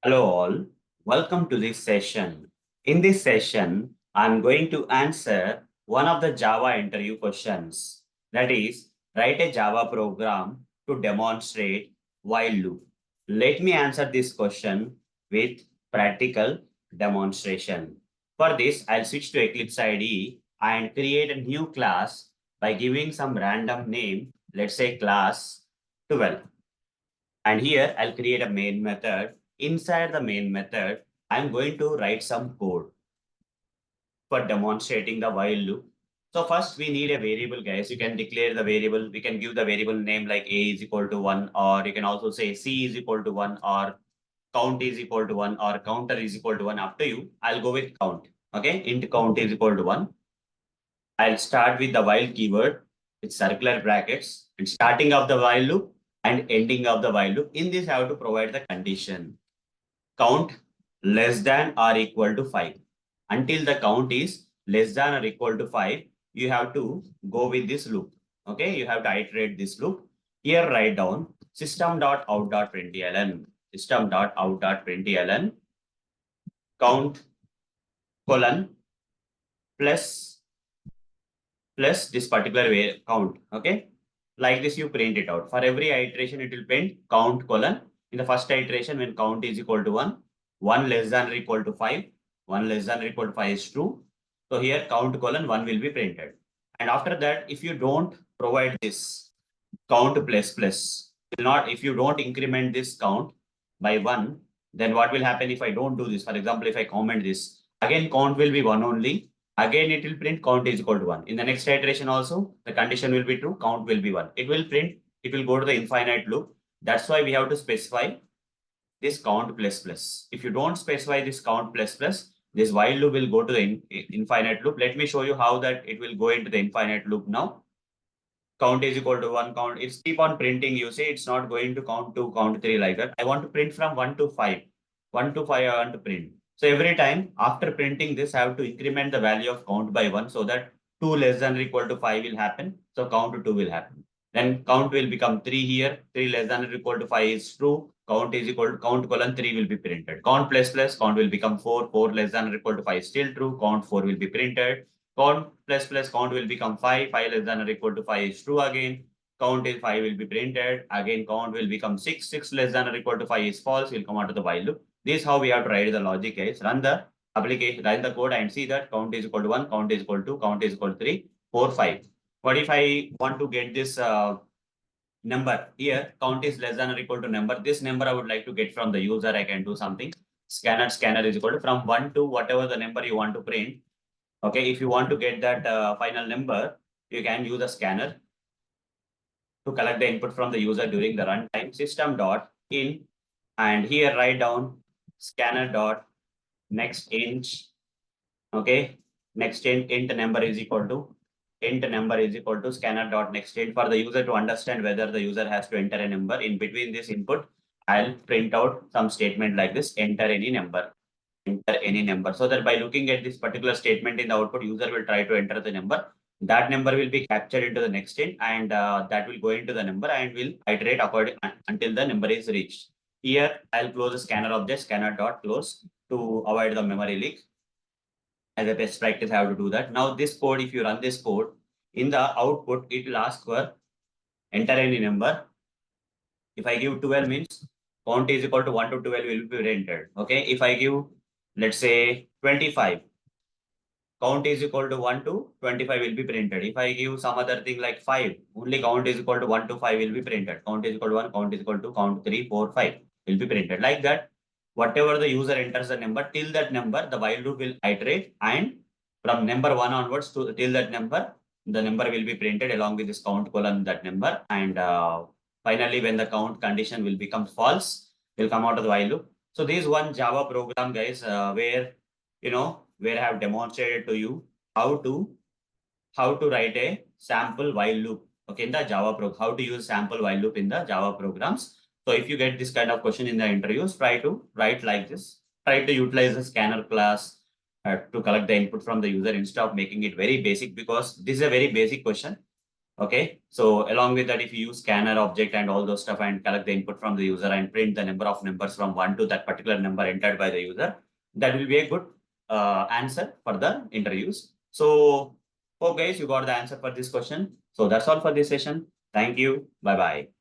Hello all, welcome to this session. In this session, I'm going to answer one of the Java interview questions. That is, write a Java program to demonstrate while loop. Let me answer this question with practical demonstration. For this, I'll switch to Eclipse IDE and create a new class by giving some random name, let's say class 12. And here I'll create a main method. Inside the main method, I'm going to write some code for demonstrating the while loop. So first we need a variable, guys. You can declare the variable. We can give the variable name like a is equal to 1, or you can also say c is equal to 1, or count is equal to 1, or counter is equal to 1. Up to you. I'll go with count. Okay, int count is equal to 1. I'll start with the while keyword with circular brackets and starting of the while loop and ending of the while loop. In this, I have to provide the condition count less than or equal to 5. Until the count is less than or equal to 5, you have to go with this loop. Okay, you have to iterate this loop. Here, write down system.out.println, system.out.println, count colon plus this particular way count. Okay, like this you print it out. For every iteration, it will print count colon. In the first iteration, when count is equal to 1, 1 less than or equal to 5, 1 less than or equal to 5 is true. So here count colon 1 will be printed. And after that, if you don't provide this count plus plus, will not, if you don't increment this count by 1, then what will happen if I don't do this? For example, if I comment this, again count will be 1 only. Again, it will print count is equal to 1. In the next iteration also, the condition will be true, count will be 1. It will print, it will go to the infinite loop. That's why we have to specify this count plus plus. If you don't specify this count plus plus, this while loop will go to the infinite loop. Let me show you how that it will go into the infinite loop now. Count is equal to 1, count. It's keep on printing. You see, it's not going to count 2, count 3 like that. I want to print from 1 to 5. 1 to 5 I want to print. So every time after printing this, I have to increment the value of count by 1 so that 2 less than or equal to 5 will happen. So count to 2 will happen. Then count will become 3 here. 3 less than or equal to 5 is true. Count is equal to count colon 3 will be printed. Count plus plus count will become 4. 4 less than or equal to 5 is still true. Count 4 will be printed. Count plus plus count will become 5. 5 less than or equal to 5 is true again. Count is 5 will be printed. Again, count will become 6. 6 less than or equal to 5 is false. Will come out of the while loop. This is how we have to write the logic is. Run the application, run the code and see that count is equal to 1, count is equal to 2, count is equal to 3, 4, 5. What if I want to get this number here? Count is less than or equal to number. This number I would like to get from the user. I can do something. Scanner is equal to from 1 to whatever the number you want to print. Okay, if you want to get that final number, you can use a scanner to collect the input from the user during the runtime. System dot in, and here write down scanner dot next int. Okay, next int number is equal to scanner dot next int. For the user to understand whether the user has to enter a number in between this input, I'll print out some statement like this: enter any number. Enter any number, so that by looking at this particular statement in the output, user will try to enter the number. That number will be captured into the next int, and that will go into the number and will iterate according until the number is reached. Here I'll close the scanner object, scanner dot close, to avoid the memory leak. As a best practice, I have to do that. Now this code, if you run this code, in the output it will ask for enter any number. If I give 12 means count is equal to 1 to 12 will be entered. Okay, if I give, let's say, 25, count is equal to 1 to 25 will be printed. If I give some other thing like 5, only count is equal to 1 to 5 will be printed. Count is equal to 1, count is equal to count 3, 4, 5 will be printed. Like that, whatever the user enters the number, till that number, the while loop will iterate, and from number 1 onwards to till that number, the number will be printed along with this count colon that number. And finally, when the count condition will become false, will come out of the while loop. So this is one Java program, guys, where I have demonstrated to you how to write a sample while loop. Okay, in the Java program, how to use sample while loop in the Java programs. So if you get this kind of question in the interviews, try to write like this. Try to utilize the scanner class to collect the input from the user instead of making it very basic, because this is a very basic question. Okay, so along with that, if you use scanner object and all those stuff and collect the input from the user and print the number of numbers from 1 to that particular number entered by the user, that will be a good answer for the interviews. So, hope guys, you got the answer for this question. So that's all for this session. Thank you. Bye bye.